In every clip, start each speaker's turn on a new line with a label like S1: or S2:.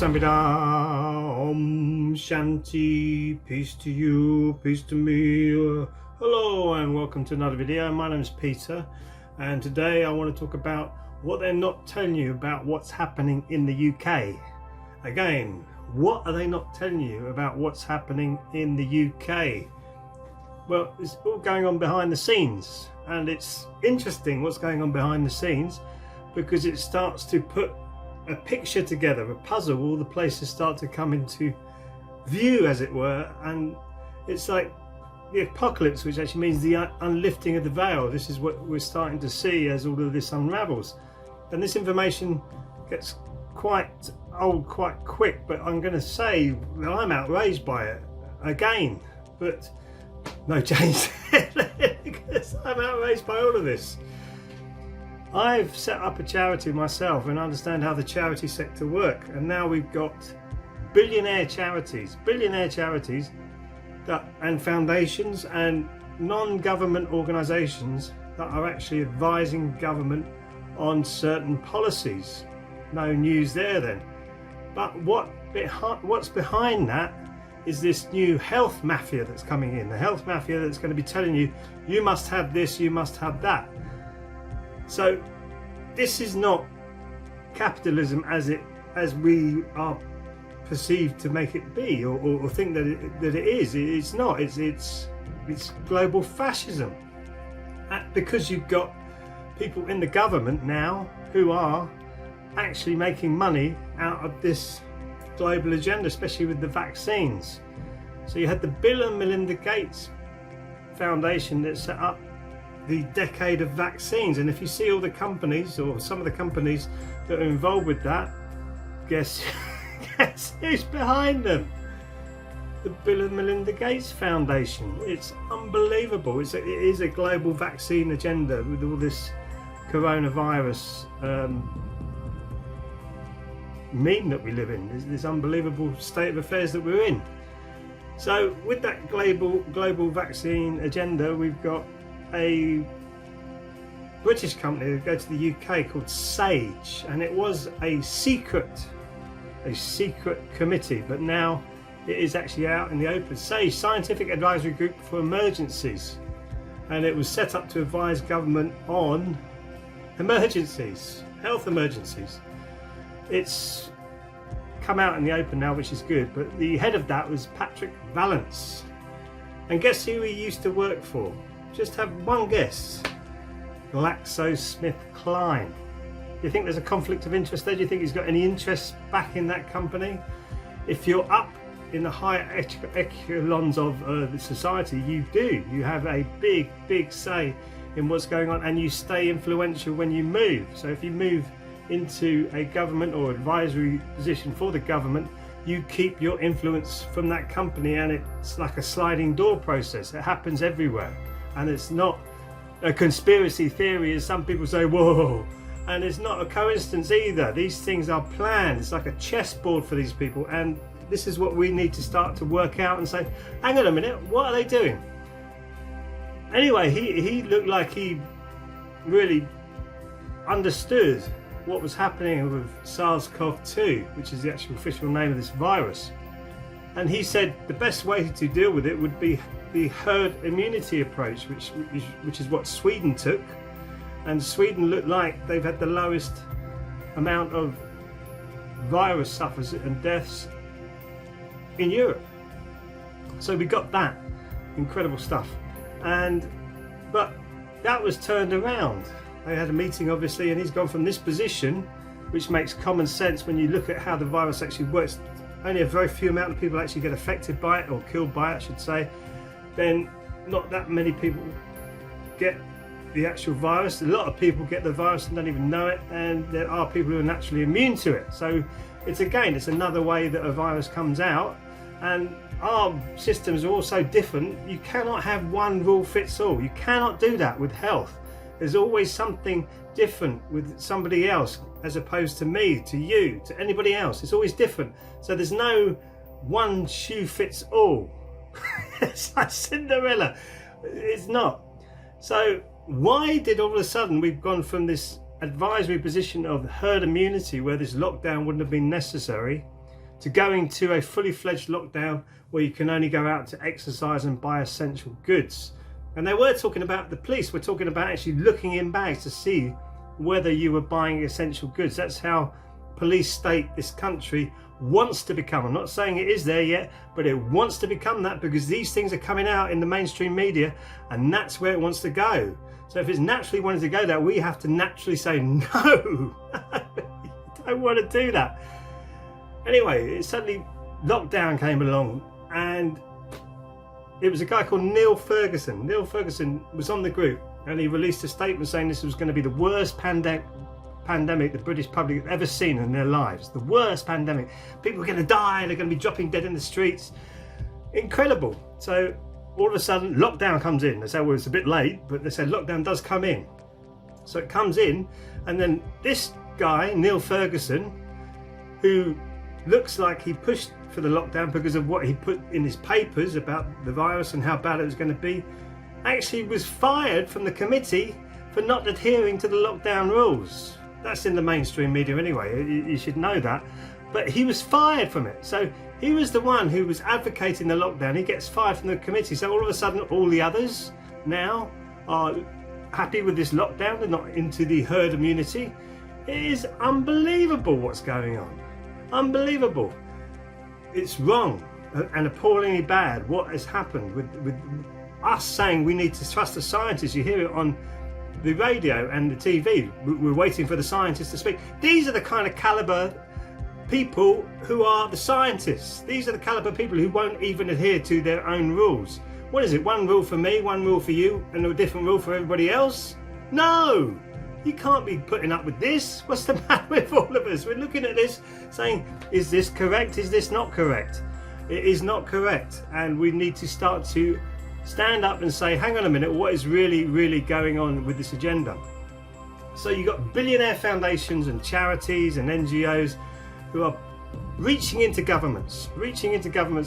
S1: Samvida, Om Shanti, peace to you, peace to me. Hello and welcome to another video. My name is Peter, and today I want to talk about what they're not telling you about what's happening in the UK. Again, what are they not telling you about what's happening in the UK? Well, it's all going on behind the scenes, and it's interesting what's going on behind the scenes because it starts to put a picture together, a puzzle. All the places start to come into view, as it were, and it's like the apocalypse, which actually means the unlifting of the veil. This is what we're starting to see as all of this unravels, and this information gets quite old quite quick, but I'm going to say that I'm outraged by it again, but no change because I'm outraged by all of this. I've set up a charity myself and understand how the charity sector work, and now we've got billionaire charities that, and foundations and non-government organisations that are actually advising government on certain policies. No news there then. But what's behind that is this new health mafia that's coming in. The health mafia that's going to be telling you, you must have this, you must have that. So this is not capitalism as we are perceived to make it be, or think that it is. It's not. It's global fascism, because you've got people in the government now who are actually making money out of this global agenda, especially with the vaccines. So you had the Bill and Melinda Gates Foundation that set up the decade of vaccines, and if you see all the companies, or some of the companies that are involved with that, guess who's behind them? The Bill and Melinda Gates Foundation. It's unbelievable. It is a global vaccine agenda with all this coronavirus meme that we live in. This unbelievable state of affairs that we're in. So with that global vaccine agenda, we've got a British company that go to the UK called Sage, and it was a secret committee, but now it is actually out in the open. Sage, Scientific Advisory Group for Emergencies, and it was set up to advise government on emergencies, health emergencies. It's come out in the open now, which is good, but the head of that was Patrick Vallance, and guess who he used to work for? Just have one guess. GlaxoSmithKline. Do you think there's a conflict of interest there? Do you think he's got any interest back in that company? If you're up in the higher echelons of the society, you do. You have a big say in what's going on, and you stay influential when you move. So if you move into a government or advisory position for the government, you keep your influence from that company, and it's like a sliding door process. It happens everywhere. And it's not a conspiracy theory, as some people say, whoa, and it's not a coincidence either. These things are planned. It's like a chessboard for these people, and this is what we need to start to work out and say, hang on a minute, what are they doing? Anyway, he looked like he really understood what was happening with SARS-CoV-2, which is the actual official name of this virus, and he said the best way to deal with it would be the herd immunity approach, which is what Sweden took, and Sweden looked like they've had the lowest amount of virus sufferers and deaths in Europe. So we got that incredible stuff, but that was turned around. They had a meeting, obviously, and he's gone from this position, which makes common sense when you look at how the virus actually works. Only a very few amount of people actually get affected by it, or killed by it, I should say. Then not that many people get the actual virus. A lot of people get the virus and don't even know it, and there are people who are naturally immune to it. So it's another way that a virus comes out, and our systems are all so different. You cannot have one rule fits all. You cannot do that with health. There's always something different with somebody else, as opposed to me, to you, to anybody else. It's always different. So there's no one shoe fits all. It's like Cinderella. It's not. So why did all of a sudden we've gone from this advisory position of herd immunity, where this lockdown wouldn't have been necessary, to going to a fully fledged lockdown where you can only go out to exercise and buy essential goods. And they were talking about, the police were talking about actually looking in bags to see whether you were buying essential goods. That's how police state this country wants to become. I'm not saying it is there yet, but it wants to become that, because these things are coming out in the mainstream media, and that's where it wants to go. So if it's naturally wanting to go there, we have to naturally say no. You don't want to do that. Anyway, suddenly lockdown came along, and it was a guy called Neil Ferguson. Neil Ferguson was on the group, and he released a statement saying this was going to be the worst pandemic the British public have ever seen in their lives. The worst pandemic. People are going to die, they're going to be dropping dead in the streets. Incredible. So all of a sudden lockdown comes in. They say, well, it's a bit late, but they said lockdown does come in. So it comes in, and then this guy, Neil Ferguson, who looks like he pushed for the lockdown because of what he put in his papers about the virus and how bad it was going to be, actually was fired from the committee for not adhering to the lockdown rules. That's in the mainstream media anyway, you should know that. But he was fired from it. So he was the one who was advocating the lockdown. He gets fired from the committee. So all of a sudden, all the others now are happy with this lockdown. They're not into the herd immunity. It is unbelievable what's going on. Unbelievable. It's wrong and appallingly bad what has happened with us saying we need to trust the scientists. You hear it on the radio and the TV. We're waiting for the scientists to speak. These are the kind of caliber people who are the scientists. These are the caliber people who won't even adhere to their own rules. What is it? One rule for me, one rule for you, and a different rule for everybody else? No! You can't be putting up with this. What's the matter with all of us? We're looking at this saying, is this correct? Is this not correct? It is not correct. And we need to start to stand up and say, hang on a minute, what is really going on with this agenda? So you've got billionaire foundations and charities and NGOs who are reaching into governments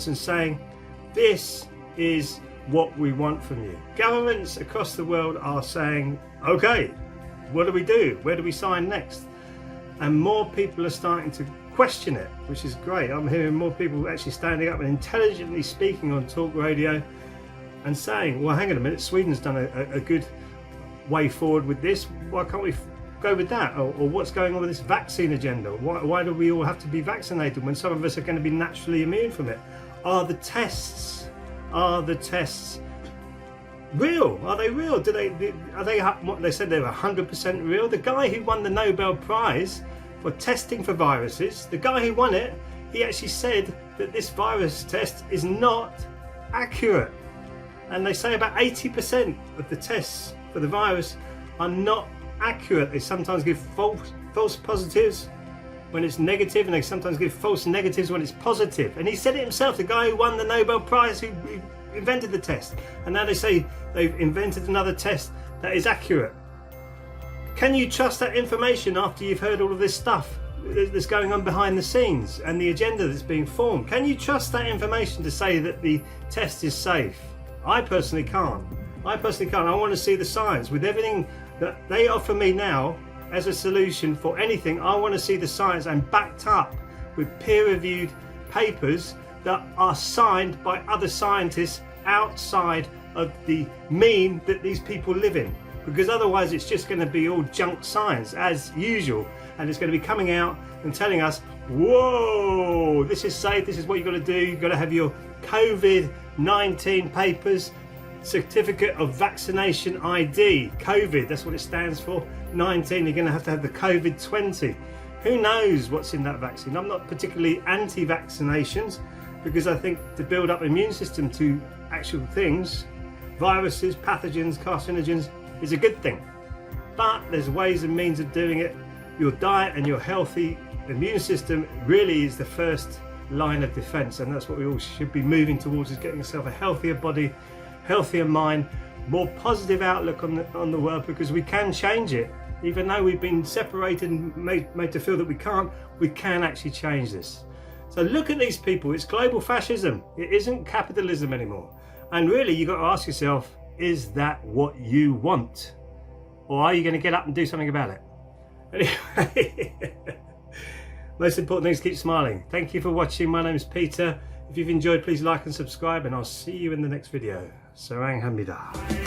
S1: and saying, this is what we want from you. Governments across the world are saying, okay, what do we do? Where do we sign next? And more people are starting to question it, which is great. I'm hearing more people actually standing up and intelligently speaking on talk radio and saying, well, hang on a minute, Sweden's done a good way forward with this. Why can't we go with that? Or what's going on with this vaccine agenda? Why do we all have to be vaccinated when some of us are going to be naturally immune from it? Are the tests real? Are they real? They said they were 100% real. The guy who won the Nobel Prize for testing for viruses, the guy who won it, he actually said that this virus test is not accurate. And they say about 80% of the tests for the virus are not accurate. They sometimes give false positives when it's negative, and they sometimes give false negatives when it's positive. And he said it himself, the guy who won the Nobel Prize, who invented the test. And now they say they've invented another test that is accurate. Can you trust that information after you've heard all of this stuff that's going on behind the scenes and the agenda that's being formed? Can you trust that information to say that the test is safe? I personally can't. I want to see the science. With everything that they offer me now as a solution for anything, I want to see the science and backed up with peer-reviewed papers that are signed by other scientists outside of the mean that these people live in. Because otherwise it's just going to be all junk science as usual, and it's going to be coming out and telling us, whoa, this is safe, this is what you've got to do, you've got to have your COVID-19 papers, certificate of vaccination ID, COVID, that's what it stands for, 19, you're going to have the COVID-20. Who knows what's in that vaccine? I'm not particularly anti-vaccinations, because I think to build up immune system to actual things, viruses, pathogens, carcinogens, is a good thing. But there's ways and means of doing it. Your diet and your healthy immune system really is the first line of defense, and that's what we all should be moving towards, is getting yourself a healthier body, healthier mind, more positive outlook on the world, because we can change it. Even though we've been separated and made to feel that we can't, we can actually change this. So look at these people. It's global fascism. It isn't capitalism anymore. And really, you've got to ask yourself, is that what you want? Or are you going to get up and do something about it? Anyway, Most important thing is keep smiling. Thank you for watching. My name is Peter. If you've enjoyed, please like and subscribe, and I'll see you in the next video. Sarang Hamida.